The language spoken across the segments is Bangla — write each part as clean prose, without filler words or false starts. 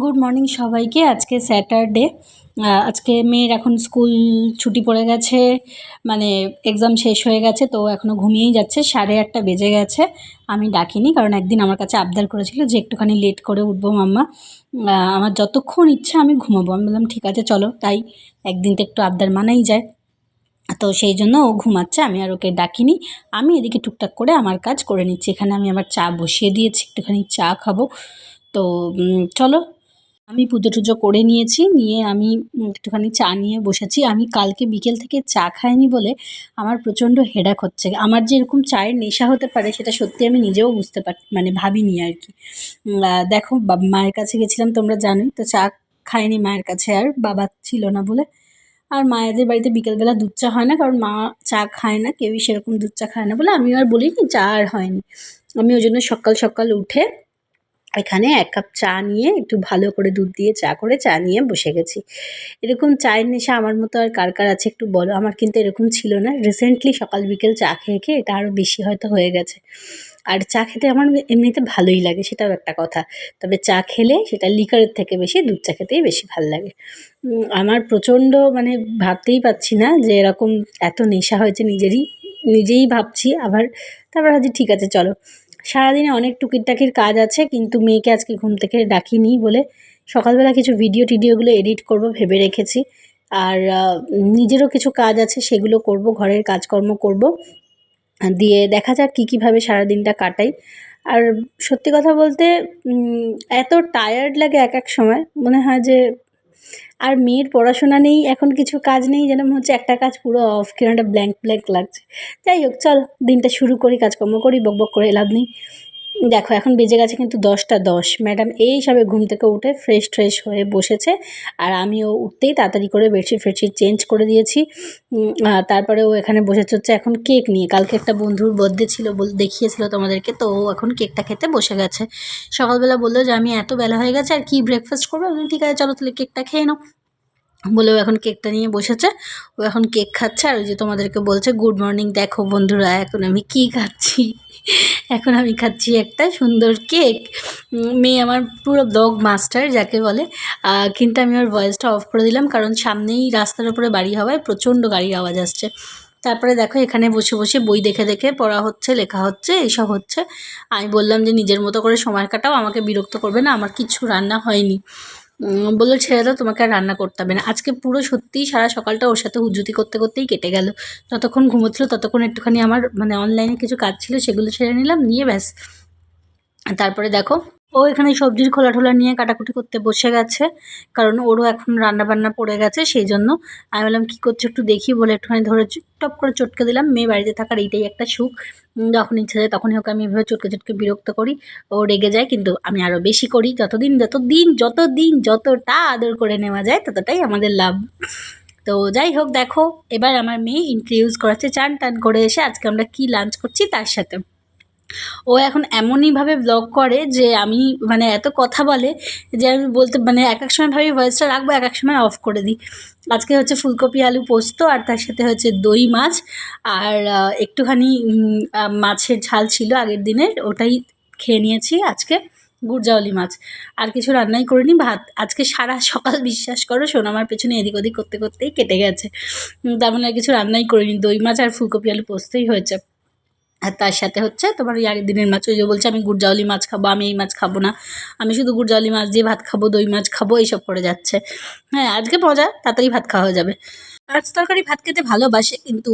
গুড মর্নিং সবাইকে। আজকে স্যাটারডে। আজকে মেয়ের এখন স্কুল ছুটি পড়ে গেছে, মানে এক্সাম শেষ হয়ে গেছে, তো এখনও ঘুমিয়েই যাচ্ছে। 8:30 বেজে গেছে। আমি ডাকিনি, কারণ একদিন আমার কাছে আবদার করেছিল যে একটুখানি লেট করে উঠবো মাম্মা, আমার যতক্ষণ ইচ্ছা আমি ঘুমাবো। আমি বললাম ঠিক আছে চলো, তাই একদিন তো একটু আবদার মানাই যায়। তো সেই জন্য ও ঘুমাচ্ছে, আমি আর ওকে ডাকিনি। আমি এদিকে টুকটাক করে আমার কাজ করে নিচ্ছি। এখানে আমি আমার চা বসিয়ে দিয়েছি, একটুখানি চা খাবো। তো চলো, আমি পুজো টুজো করে নিয়েছি, নিয়ে আমি একটুখানি চা নিয়ে বসেছি। আমি কালকে বিকেল থেকে চা খাইনি বলে আমার প্রচণ্ড হেডেক হচ্ছে। আমার যে এরকম চায়ের নেশা হতে পারে সেটা সত্যি আমি নিজেও বুঝতে মানে ভাবিনি আর কি। দেখো, মায়ের কাছে গেছিলাম, তোমরা জানোই তো, চা খাইনি মায়ের কাছে, আর বাবা ছিল না বলে। আর মায়েদের বাড়িতে বিকেলবেলা দুধ চা হয় না, কারণ মা চা খায় না, কেউই সেরকম দুধ চা খায় না বলে আমিও আর বলিনি, চা আর হয়নি। আমি ওই জন্য সকাল সকাল উঠে এখানে 1 কাপ চা নিয়ে, একটু ভালো করে দুধ দিয়ে চা নিয়ে বসে গেছি। এরকম চায়ের নেশা আমার মতো আর কার কার আছে একটু বলো। আমার কিন্তু এরকম ছিল না। রিসেন্টলি সকাল বিকেল চা খেয়ে খেয়ে এটা আরও বেশি হয়তো হয়ে গেছে। আর চা খেতে আমার এমনিতে ভালোই লাগে, সেটাও একটা কথা। তবে চা খেলে সেটা লিকারের থেকে বেশি দুধ চা খেতেই বেশি ভাল লাগে। আমার প্রচণ্ড, মানে ভাবতেই পারছি না যে এরকম এত নেশা হয়েছে নিজেরই, নিজেই ভাবছি। আবার তারপর ভাবছি ঠিক আছে চলো, সারাদিনে অনেক টুকিটাকির কাজ আছে, কিন্তু মেয়েকে আজকে ঘুম থেকে ডাকিনি বলে সকালবেলা কিছু টিডিওগুলো এডিট করব ভেবে রেখেছি। আর নিজেরও কিছু কাজ আছে, সেগুলো করব, ঘরের কাজকর্ম করব। দিয়ে দেখা যাক কীভাবে সারাদিনটা কাটাই। আর সত্যি কথা বলতে এত টায়ার্ড লাগে এক সময়, মনে হয় যে আর মেয়ের পড়াশোনা নেই, এখন কিছু কাজ নেই, যেন মনে হচ্ছে একটা কাজ পুরো অফ, কিরকম একটা ব্ল্যাঙ্ক ব্ল্যাঙ্ক লাগছে। যাই হোক চল, দিনটা শুরু করি, কাজকর্ম করি, বকবক করে লাভ নেই। দেখো এখন বেজে গেছে কিন্তু 10টা 10। ম্যাডাম এই সবে ঘুম থেকে উঠে ফ্রেশ হয়ে বসেছে, আর আমিও উঠতেই তাড়াতাড়ি করে বেডশিট ফেডশিট চেঞ্জ করে দিয়েছি। তারপরে ও এখানে বসেছে হচ্ছে এখন কেক নিয়ে। কালকে একটা বন্ধুর বার্থডে ছিল, দেখিয়েছিল তোমাদেরকে, তো ও এখন কেকটা খেতে বসে গেছে। সকালবেলা বললো যে আমি এত বেলা হয়ে গেছে আর কি ব্রেকফাস্ট করবো। আমি ঠিক আছে চলো তাহলে কেকটা খেয়ে নাও বলে ও এখন কেকটা নিয়ে বসেছে। ও এখন কেক খাচ্ছে, আর ওই যে তোমাদেরকে বলছে গুড মর্নিং। দেখো বন্ধুরা, এখন আমি কি খাচ্ছি, এখন আমি খাচ্ছি একটা সুন্দর কেক। মেয়ে আমার পুরো ব্লগ মাস্টার যাকে বলে। কিন্তু আমি ওর ভয়েসটা অফ করে দিলাম, কারণ সামনেই রাস্তার উপরে বাড়ি হওয়ায় প্রচণ্ড গাড়ির আওয়াজ আসছে। তারপরে দেখো এখানে বসে বসে বই দেখে দেখে পড়া হচ্ছে, লেখা হচ্ছে, এইসব হচ্ছে। আমি বললাম যে নিজের মতো করে সময় কাটাও, আমাকে বিরক্ত করবে না, আমার কিচ্ছু রান্না হয়নি। বললো ছেড়ে দাও, তোমাকে আর রান্না করতে হবে না। আজকে পুরো সত্যিই সারা সকালটা ওর সাথে হুজ্জুতি করতে করতেই কেটে গেল। যতক্ষণ ঘুমোচ্ছিল ততক্ষণ একটুখানি আমার মানে অনলাইনে কিছু কাজ ছিল, সেগুলো ছেড়ে নিলাম, নিয়ে ব্যাস। তারপরে দেখো ও এখানে সবজির খোলা টোলা নিয়ে কাটাকুটি করতে বসে গেছে, কারণ ওরও এখন রান্নাবান্না পড়ে গেছে। সেই জন্য আমি বললাম কী করছো একটু দেখি বলে একটুখানি ধরে টপ করে চটকে দিলাম। মেয়ে বাড়িতে থাকার এইটাই একটা সুখ, যখন ইচ্ছা যায় তখনই ওকে আমি এভাবে চটকে বিরক্ত করি। ও রেগে যায়, কিন্তু আমি আরও বেশি করি। যতটা আদর করে নেওয়া যায় ততটাই আমাদের লাভ। তো যাই হোক, দেখো এবার আমার মেয়ে ইন্ট্রোডিউস করাচ্ছে চান টান করে এসে আজকে আমরা কি লাঞ্চ করছি তার সাথে। ও এখন এমনইভাবে ব্লগ করে যে আমি, মানে এত কথা বলে যে আমি বলতে, মানে এক সময় ভাবি ভয়েসটা রাখবো, এক সময় অফ করে দিই। আজকে হচ্ছে ফুলকপি আলু পোস্ত, আর তার সাথে হচ্ছে দই মাছ, আর একটুখানি মাছের ঝাল ছিল আগের দিনের, ওটাই খেয়ে নিয়েছি আজকে। গুড়জাউলি মাছ, আর কিছু রান্নাই করিনি। ভাত আজকে সারা সকাল বিশ্বাস করো সোনামার পেছনে এদিক ওদিক করতে করতেই কেটে গেছে। তেমন আর কিছু রান্নাই করিনি, দই মাছ আর ফুলকপি আলু পোস্তই হয়েছে। আর তার সাথে হচ্ছে তোমার ওই আগের দিনের মাছ, ওই যে বলছে আমি গুড়জাউলি মাছ খাবো, আমি এই মাছ খাবো না, আমি শুধু গুড়জাউলি মাছ দিয়ে ভাত খাবো, দই মাছ খাবো, এইসব করে যাচ্ছে। হ্যাঁ আজকে মজা, তাড়াতাড়ি ভাত খাওয়া হয়ে যাবে। মাছ তরকারি ভাত খেতে ভালোবাসে, কিন্তু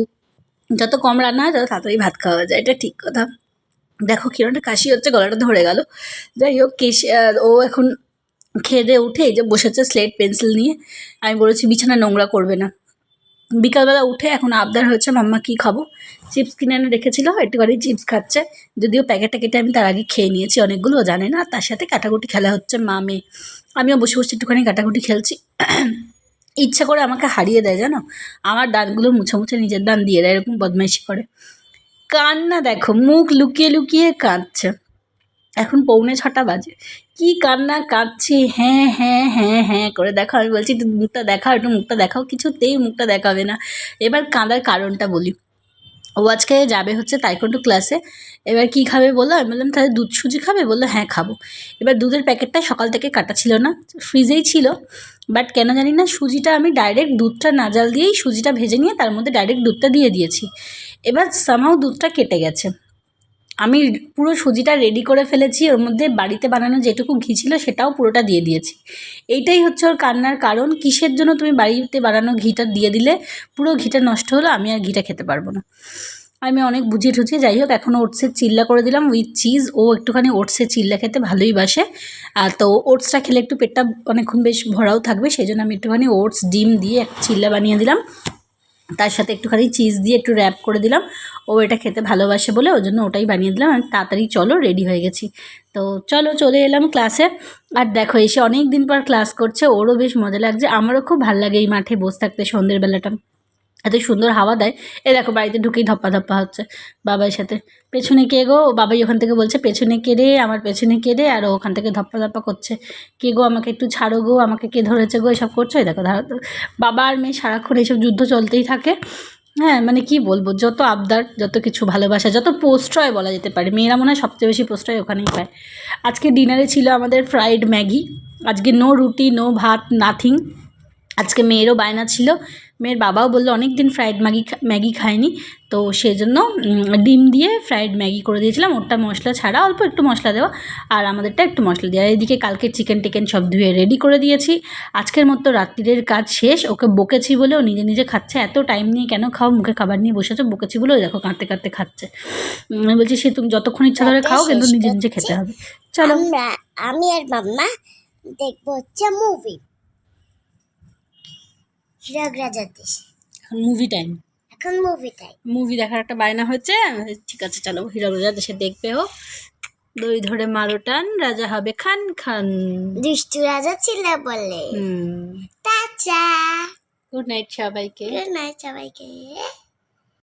যত কম রান্না হয় তত তাড়াতাড়ি ভাত খাওয়া যায়, এটা ঠিক কথা। দেখো কিরকম একটা কাশি হচ্ছে, গলাটা ধরে গেল। যাই হোক, ও এখন খেয়ে দিয়ে উঠে এই যে বসেছে স্লেট পেন্সিল নিয়ে। আমি বলেছি বিছানা নোংরা করবে না। বিকালবেলা উঠে এখন আবদার হচ্ছে মাম্মা কী খাবো। চিপস কিনে এনে রেখেছিল, একটুখানি চিপস খাচ্ছে, যদিও প্যাকেটটা কেটে আমি তার আগে খেয়ে নিয়েছি, অনেকগুলো জানে না। তার সাথে কাটাকুটি খেলা হচ্ছে মা মেয়ে, আমিও বসে বসে একটুখানি কাটাকুটি খেলছি। ইচ্ছা করে আমাকে হারিয়ে দেয় জানো, আমার দাঁতগুলো মুছে মুছে নিজের দাঁত দিয়ে দেয়, এরকম বদমাইশি করে। কান্না দেখো, মুখ লুকিয়ে লুকিয়ে কাঁদছে। এখন 6:45 বাজে, কি কান্না কাঁদছে, হ্যাঁ হ্যাঁ হ্যাঁ হ্যাঁ করে। দেখো আমি বলছি একটু মুখটা দেখাও, একটু মুখটা দেখাও, কিছুতেই মুখটা দেখাবে না। এবার কাঁদার কারণটা বলি। ও আজকে যাবে হচ্ছে তাইকোন্ডো ক্লাসে। এবার কী খাবে বললো, আমি বললাম তাহলে দুধ সুজি খাবে? বললো হ্যাঁ খাবো। এবার দুধের প্যাকেটটা সকাল থেকে কাটা ছিল না, ফ্রিজেই ছিল, বাট কেন জানি না সুজিটা আমি ডাইরেক্ট দুধটা না জাল দিয়েই সুজিটা ভেজে নিয়ে তার মধ্যে ডাইরেক্ট দুধটা দিয়ে দিয়েছি। এবার সামহাও দুধটা কেটে গেছে। আমি পুরো সুজিটা রেডি করে ফেলেছি, ওর মধ্যে বাড়িতে বানানো যেটুকু ঘি ছিল সেটাও পুরোটা দিয়ে দিয়েছি। এইটাই হচ্ছে ওর কান্নার কারণ, কিসের জন্য তুমি বাড়িতে বানানো ঘিটা দিয়ে দিলে, পুরো ঘিটা নষ্ট হলো, আমি আর ঘিটা খেতে পারবো না। আমি অনেক বুঝিয়ে ঠুঝিয়ে, যাই হোক, এখন ওটসের চিল্লা করে দিলাম উইথ চিজ। ও একটুখানি ওটসের চিল্লা খেতে ভালোই বাসে, আর তো ওটসটা খেলে একটু পেটটা অনেকক্ষণ বেশ ভরাও থাকবে, সেই জন্য আমি একটুখানি ওটস ডিম দিয়ে একটা চিল্লা বানিয়ে দিলাম, তার সাথে একটুখানি চিজ দিয়ে একটু র্যাপ করে দিলাম। ও এটা খেতে ভালোবাসে বলে ওর জন্য ওটাই বানিয়ে দিলাম। আর তাড়াতাড়ি চলো, রেডি হয়ে গেছি। তো চলো চলে এলাম ক্লাসে। আর দেখো এসে অনেক দিন পর ক্লাস করছে, ওরও বেশ মজা লাগছে, আমারও খুব ভালো লাগে এই মাঠে বসে থাকতে সন্ধ্যের বেলাটা, এত সুন্দর হাওয়া দেয়। এ দেখো বাড়িতে ঢুকেই ধপ্পা ধপ্পা হচ্ছে বাবার সাথে। পেছনে কে গো? বাবাই ওখান থেকে বলছে পেছনে কে রে, আমার পেছনে কে রে, আর ওখান থেকে ধপ্পা ধপ্পা করছে, কে গো আমাকে একটু ছাড়ো গো, আমাকে কে ধরেছে গো, এসব করছো। এই দেখো বাবা আর মেয়ে সারাক্ষণ এইসব যুদ্ধ চলতেই থাকে। হ্যাঁ মানে কি বলবো, যত আবদার, যত কিছু ভালোবাসা, যত প্রশ্রয় বলা যেতে পারে, মেয়েরা মনে হয় সবচেয়ে বেশি প্রশ্রয় ওখানেই পায়। আজকে ডিনারে ছিল আমাদের ফ্রাইড ম্যাগি, আজকে নো রুটি নো ভাত নাথিং। আজকে মেয়েরও বায়না ছিল, মেয়ের বাবাও বললো অনেক দিন ফ্রাইড ম্যাগি খায়নি, তো সেজন্য ডিম দিয়ে ফ্রাইড ম্যাগি করে দিয়েছিলাম, ওটা মশলা ছাড়া, অল্প একটু মশলা দেওয়া, আর আমাদেরটা একটু মশলা দেওয়া। এদিকে কালকে চিকেন টিকেন সব ধুয়ে রেডি করে দিয়েছি। আজকের মতো রাত্রিরের কাজ শেষ। ওকে বকেছি বলে ও নিজে নিজে খাচ্ছে, এত টাইম নিয়ে কেন খাও, মুখে খাবার নিয়ে বসেছো, বকেছি বলে ওই দেখো কাঁদতে কাঁদতে খাচ্ছে। আমি বলছি সে তুমি যতক্ষণ ইচ্ছা ধরে খাও, কিন্তু নিজে নিজে খেতে হবে। চলো আমি আর মাম্মা দেখবো হচ্ছে মুভি হীরক রাজার দেশ। এখন মুভি টাইম, এখন মুভি দেখার একটা বায়না হচ্ছে। ঠিক আছে চলো, হীরক রাজার দেশে দেখবে ও। দই ধরে মারো টান, রাজা হবে খান খান। দুষ্টু রাজা ছিল বলে। টাটা, গুড নাইট সবাইকে। গুড নাইট সবাইকে।